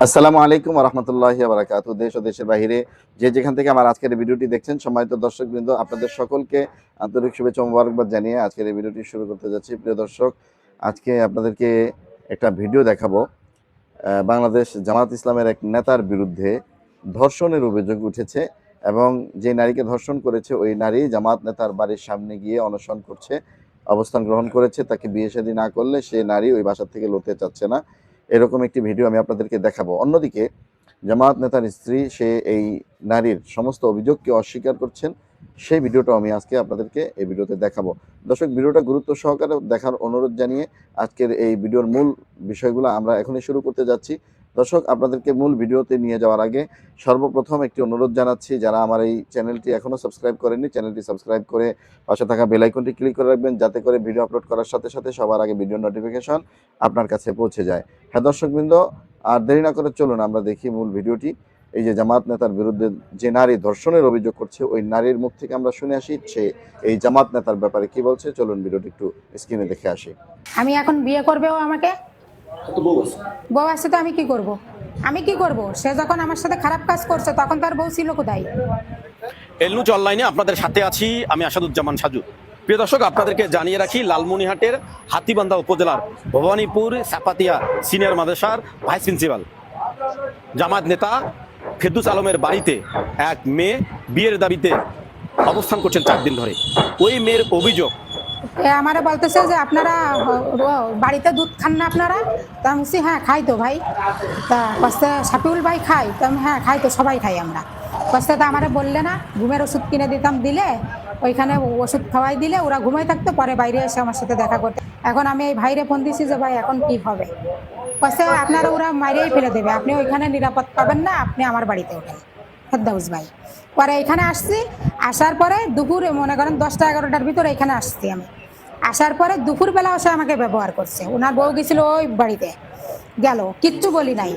আসসালামু আলাইকুম ওয়া রাহমাতুল্লাহি ওয়া বারাকাতুহু। দেশ ও দেশের বাইরে যে যেখান থেকে আমার আজকের এই ভিডিওটি দেখছেন, সম্মানিত দর্শকবৃন্দ, আপনাদের সকলকে আন্তরিক শুভেচ্ছা ও মোবারকবাদ জানিয়ে আজকের এই ভিডিওটি শুরু করতে যাচ্ছি। প্রিয় দর্শক, আজকে আপনাদেরকে একটা ভিডিও দেখাবো। বাংলাদেশ জামাত ইসলামের এক নেতার বিরুদ্ধে ধর্ষণের অভিযোগ উঠেছে এবং যে নারীকে ধর্ষণ করেছে ওই নারী জামাত নেতার বাড়ির সামনে গিয়ে অনশন করছে, অবস্থান গ্রহণ করেছে। তাকে বিয়ে শাদী না করলে সে নারী ওই বাসা থেকে লড়তে চাচ্ছে না, এরকম একটি ভিডিও আমি আপনাদেরকে দেখাবো। অন্যদিকে জামাত নেতার স্ত্রী সে এই নারীর সমস্ত অভিযোগকে অস্বীকার করছেন, সেই ভিডিওটাও আমি আজকে আপনাদেরকে এই ভিডিওতে দেখাবো। দর্শক, ভিডিওটা গুরুত্ব সহকারে দেখার অনুরোধ জানিয়ে আজকের এই ভিডিওর মূল বিষয়গুলো আমরা এখনই শুরু করতে যাচ্ছি। দর্শক, আপনাদেরকে মূল ভিডিওতে নিয়ে যাওয়ার আগে সর্বপ্রথম একটি অনুরোধ জানাচ্ছি, যারা আমার এই চ্যানেলটি এখনও সাবস্ক্রাইব করেননি, চ্যানেলটি সাবস্ক্রাইব করে পাশে থাকা বেল আইকনটি ক্লিক করে রাখবেন, যাতে করে ভিডিও আপলোড করার সাথে সাথে সবার আগে ভিডিও নোটিফিকেশন আপনার কাছে পৌঁছে যায়। হ্যাঁ দর্শকবৃন্দ, আর দেরি না করে চলুন আমরা দেখি মূল ভিডিওটি। এই যে জামাত নেতার বিরুদ্ধে যে নারী ধর্ষণের অভিযোগ করছে, ওই নারীর মুখ থেকে আমরা শুনে আসি সে এই জামাত নেতার ব্যাপারে কি বলছে। চলুন ভিডিওটি একটু স্ক্রিনে দেখে আসি। আমি এখন বিয়ে করবে ও আমাকে, বউ আসছে তো আমি কি করব? আমি কি করব? সে যখন আমার সাথে খারাপ কাজ করছে তখন তার বউ ছিল কোথায়? এলনুচ অনলাইনে আপনাদের সাথে আছি আমি আসাদুজ্জামান সাজু। প্রিয় দর্শক, আপনাদেরকে জানিয়ে রাখি, লালমনিরহাটের হাতীবান্ধা উপজেলার ভবানীপুর সাপাতিয়া সিনিয়র মাদ্রাসার ভাইস প্রিন্সিপাল জামাত নেতা ফেরদৌস আলমের বাড়িতে এক মেয়ে বিয়ের দাবিতে অবস্থান করছেন 4 দিন ধরে। ওই মেয়ের অভিযোগ, আমারে বলতেছে যে আপনারা বাড়িতে দুধ খান না আপনারা? তা আমি বলছি হ্যাঁ খাই তো ভাই। তা কস্তে সাপিউল ভাই খাই? তা আমি হ্যাঁ খাই তো, সবাই খাই আমরা। কস্তে তা আমারে বললে না, ঘুমের ওষুধ কিনে দিতাম, দিলে ওইখানে ওষুধ খাওয়াই দিলে ওরা ঘুমাই থাকতো, পরে বাইরে এসে আমার সাথে দেখা করতে। এখন আমি এই ভাইরে ফোন দিছি যে ভাই এখন কি হবে? কস্তে আপনারা ওরা মাইরেই ফেলে দেবে, আপনি ওইখানে নিরাপদ পাবেন না, আপনি আমার বাড়িতে ওঠেন ফেরদৌস ভাই। পরে এখানে আসছি, আসার পরে দুপুরে মনে করেন 10টা-11টার ভিতরে এখানে আসছি আমি। আসার পরে দুপুরবেলা এসে আমাকে ব্যবহার করছে। ওনার বউ গেছিল ওই বাড়িতে, গেল, কিচ্ছু বলি নাই।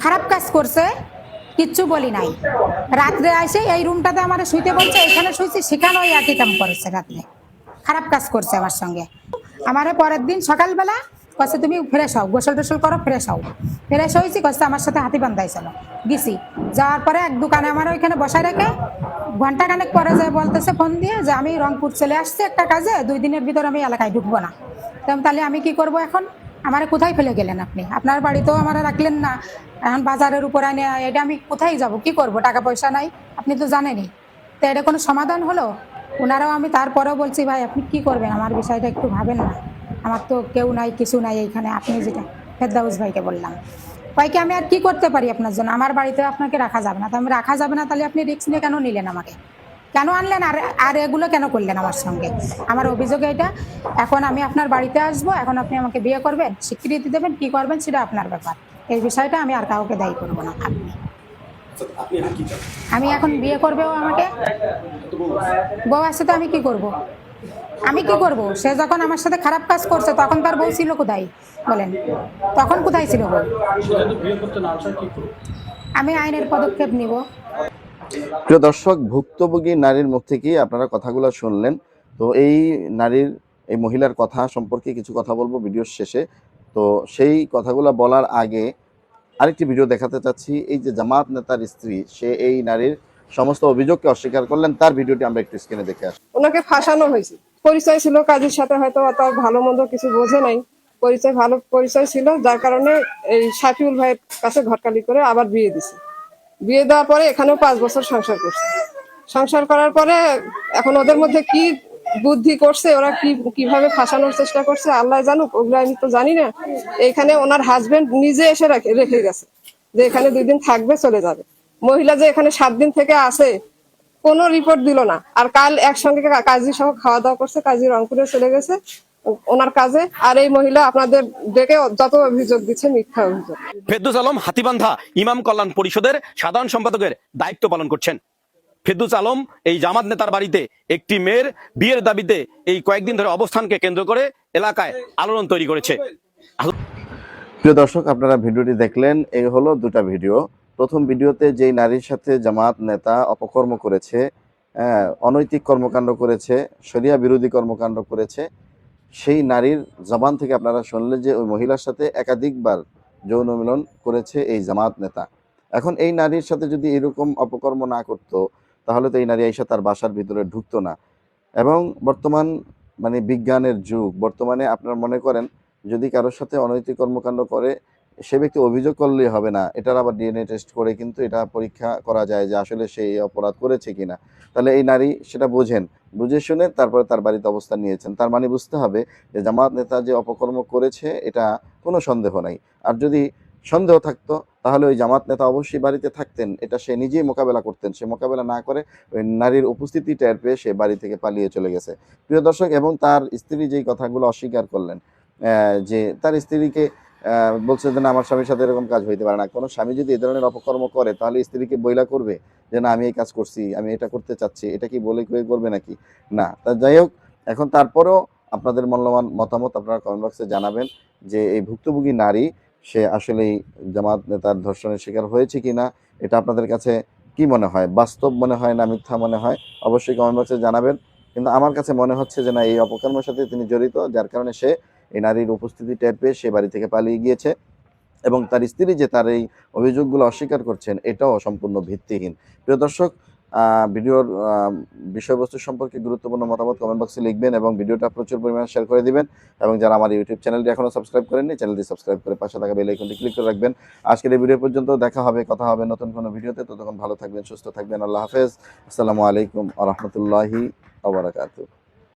খারাপ কাজ করছে, কিচ্ছু বলি নাই। রাত্রে আসে এই রুমটাতে আমার শুইতে বলছে, এখানে শুইছি, সেখানেও একই কাম করেছে। রাত্রে খারাপ কাজ করছে আমার সঙ্গে। আমারে পরের দিন সকালবেলা কচ্ছে তুমি ফ্রেশ হও, গোসল টোসল করো, ফ্রেশ হও। ফ্রেশ হয়েছি, কচ্ছে আমার সাথে হাতি বান্ধাইছিল। গেছি, যাওয়ার পরে এক দোকানে আমার ওইখানে বসায় রেখে ঘন্টাখানেক পরে যায় বলতেছে ফোন দিয়ে যে আমি রংপুর চলে আসছি একটা কাজে, 2 দিনের ভিতর আমি এলাকায় ঢুকবো না। তাহলে আমি কি করব এখন? আমারে কোথায় ফেলে গেলেন আপনি? আপনার বাড়িতেও আমার রাখলেন না, এখন বাজারের উপর আনে, এটা আমি কোথায় যাব? কি করব? টাকা পয়সা নাই, আপনি তো জানেনই। তো এটা কোনো সমাধান হলো? ওনারাও, আমি তারপরেও বলছি ভাই আপনি কি করবেন, আমার বিষয়টা একটু ভাবেন না, আমার তো কেউ নাই, কিছু নাই এইখানে। আপনি যেটা ফেরদৌস ভাইকে বললাম, ভাইকে আমি আর কি করতে পারি আপনার জন্য? আমার বাড়িতে আপনাকে রাখা যাবে না, তো আমি রাখা যাবে না, তাহলে আপনি রিস্ক নিয়ে কেন নিলেন আমাকে? কেন আনলেন? আর আর এগুলো কেন করলেন আমার সঙ্গে? আমার অভিযোগ এটা। এখন আমি আপনার বাড়িতে আসবো, এখন আপনি আমাকে বিয়ে করবেন, স্বীকৃতি দেবেন, কি করবেন সেটা আপনার ব্যাপার। এই বিষয়টা আমি আর কাউকে দায়ী করবো না। আমি এখন বিয়ে করবে ও আমাকে, বউ আসছে তো আমি কি করব? আমি কি করব? সে যখন আমার সাথে খারাপ কাজ করছে তখন তার বউ ছিল কোথায় বলেন? তখন কোথায় ছিল বউ? আমি আইনের পদক্ষেপ নিব। প্রিয় দর্শক, ভুক্তভোগী নারীর মুখ থেকেই আপনারা কথাগুলো শুনলেন। তো এই নারীর, এই মহিলার কথা সম্পর্কে কিছু কথা বলবো ভিডিওর শেষে। তো সেই কথাগুলো বলার আগে আরেকটি ভিডিও দেখাতে চাচ্ছি। এই যে জামাত নেতার স্ত্রী, সে এই নারীর সমস্ত অভিযোগকে অস্বীকার করলেন, তার ভিডিওটি আমরা একটু স্ক্রিনে দেখে আসি। ওনাকে ফাঁসানো হয়েছে। পরিচয় ছিল কাজীর সাথে, হয়তো তার ভালো মন্দ কিছু বোঝে নাই, ভালো পরিচয় ছিল, যার কারণে এই শাফিউল ভাইয়ের কাছে ঘটকালি করে আবার বিয়ে দিছে। বিয়ে দেওয়ার পরে এখানেও 5 বছর সংসার করছে। সংসার করার পরে এখন ওদের মধ্যে কি বুদ্ধি করছে, ওরা কিভাবে ফাঁসানোর চেষ্টা করছে আল্লাহ জানুক, ওগুলো আমি তো জানি না। এখানে ওনার হাজবেন্ড নিজে এসে রেখে গেছে যে এখানে 2 দিন থাকবে, চলে যাবে। মহিলা যে এখানে 7 দিন থেকে আছে, কোনো রিপোর্ট দিল না। আর কাল একসঙ্গে কাজী সহ খাওয়া দাওয়া করছে, কাজী রংপুরে চলে গেছে ওনার কাজে। আর এই মহিলা আপনাদের ডেকে যত অভিযোগ দিচ্ছে, মিথ্যা অভিযোগ। ফেরদৌস আলম হাতীবান্ধা ইমাম কল্যাণ পরিষদের সাধারণ সম্পাদকের দায়িত্ব পালন করছেন। ফেরদৌস আলম এই জামাত নেতার বাড়িতে একটি মেয়ের বিয়ের দাবিতে এই কয়েকদিন ধরে অবস্থানকে কেন্দ্র করে এলাকায় আলোড়ন তৈরি করেছে। প্রিয় দর্শক, আপনারা ভিডিওটি দেখলেন। এই হলো দুটা ভিডিও। প্রথম ভিডিওতে যেই নারীর সাথে জামাত নেতা অপকর্ম করেছে, অনৈতিক কর্মকাণ্ড করেছে, শরিয়া বিরোধী কর্মকাণ্ড করেছে, সেই নারীর জবান থেকে আপনারা শুনলেন যে ওই মহিলার সাথে একাধিকবার যৌন মিলন করেছে এই জামাত নেতা। এখন এই নারীর সাথে যদি এরকম অপকর্ম না করতো, তাহলে তো এই নারী আইসা তার বাসার ভিতরে ঢুকতো না। এবং বর্তমান মানে বিজ্ঞানের যুগ, বর্তমানে আপনারা মনে করেন যদি কারোর সাথে অনৈতিক কর্মকাণ্ড করে, সে ব্যক্তি অভিযোগ করলেই হবে না, এটার আবার ডিএনএ টেস্ট করে কিন্তু এটা পরীক্ষা করা যায় যে আসলে সে এই অপরাধ করেছে কিনা। তাহলে এই নারী সেটা বোঝেন, বুঝে শুনে তারপরে তার বাড়িতে অবস্থান নিয়েছেন। তার মানে বুঝতে হবে যে জামাত নেতা যে অপকর্ম করেছে এটা কোনো সন্দেহ নাই। আর যদি সন্দেহ থাকতো তাহলে ওই জামাত নেতা অবশ্যই বাড়িতে থাকতেন, এটা সে নিজেই মোকাবেলা করতেন। সে মোকাবেলা না করে ওই নারীর উপস্থিতি টের পেয়ে সে বাড়ি থেকে পালিয়ে চলে গেছে। প্রিয় দর্শক, এবং তার স্ত্রী যেই কথাগুলো অস্বীকার করলেন, যে তার স্ত্রীকে বলছে যে না, আমার স্বামীর সাথে এরকম কাজ হইতে পারে না। কোনো স্বামী যদি এই ধরনের অপকর্ম করে তাহলে স্ত্রীকে বইলা করবে যে না, আমি এই কাজ করছি, আমি এটা করতে চাচ্ছি, এটা কি বলে কয়ে করবে নাকি? না। তা যাই হোক, এখন তারপরেও আপনাদের মূল্যবান মতামত আপনারা কমেন্ট বক্সে জানাবেন যে এই ভুক্তভোগী নারী সে আসলেই জামাত নেতার ধর্ষণের শিকার হয়েছে কিনা। এটা আপনাদের কাছে কি মনে হয়, বাস্তব মনে হয় না মিথ্যা মনে হয়? অবশ্যই কমেন্ট বক্সে জানাবেন। কিন্তু আমার কাছে মনে হচ্ছে যে না, এই অপকর্মের সাথে তিনি জড়িত, যার কারণে সে এই নারীর উপস্থিতি টের পেয়ে সে বাড়ি থেকে পালিয়ে গিয়েছে। এবং তার স্ত্রী যে তার এই অভিযোগগুলো অস্বীকার করছেন, এটাও সম্পূর্ণ ভিত্তিহীন। প্রিয় দর্শক, ভিডিওর বিষয়বস্তু সম্পর্কে গুরুত্বপূর্ণ মতামত কমেন্ট বক্সে লিখবেন এবং ভিডিওটা প্রচুর পরিমাণে শেয়ার করে দিবেন। এবং যারা আমার ইউটিউব চ্যানেলটি এখনও সাবস্ক্রাইব করেননি, চ্যানেলটি সাবস্ক্রাইব করে পাশে থাকা বেল আইকনটি ক্লিক করে রাখবেন। আজকের এই ভিডিও পর্যন্ত, দেখা হবে, কথা হবে নতুন কোনো ভিডিওতে। ততক্ষণ ভালো থাকবেন, সুস্থ থাকবেন। আল্লাহ হাফেজ। আসসালামু আলাইকুম ওয়া রাহমাতুল্লাহি ওয়া বারাকাতুহু।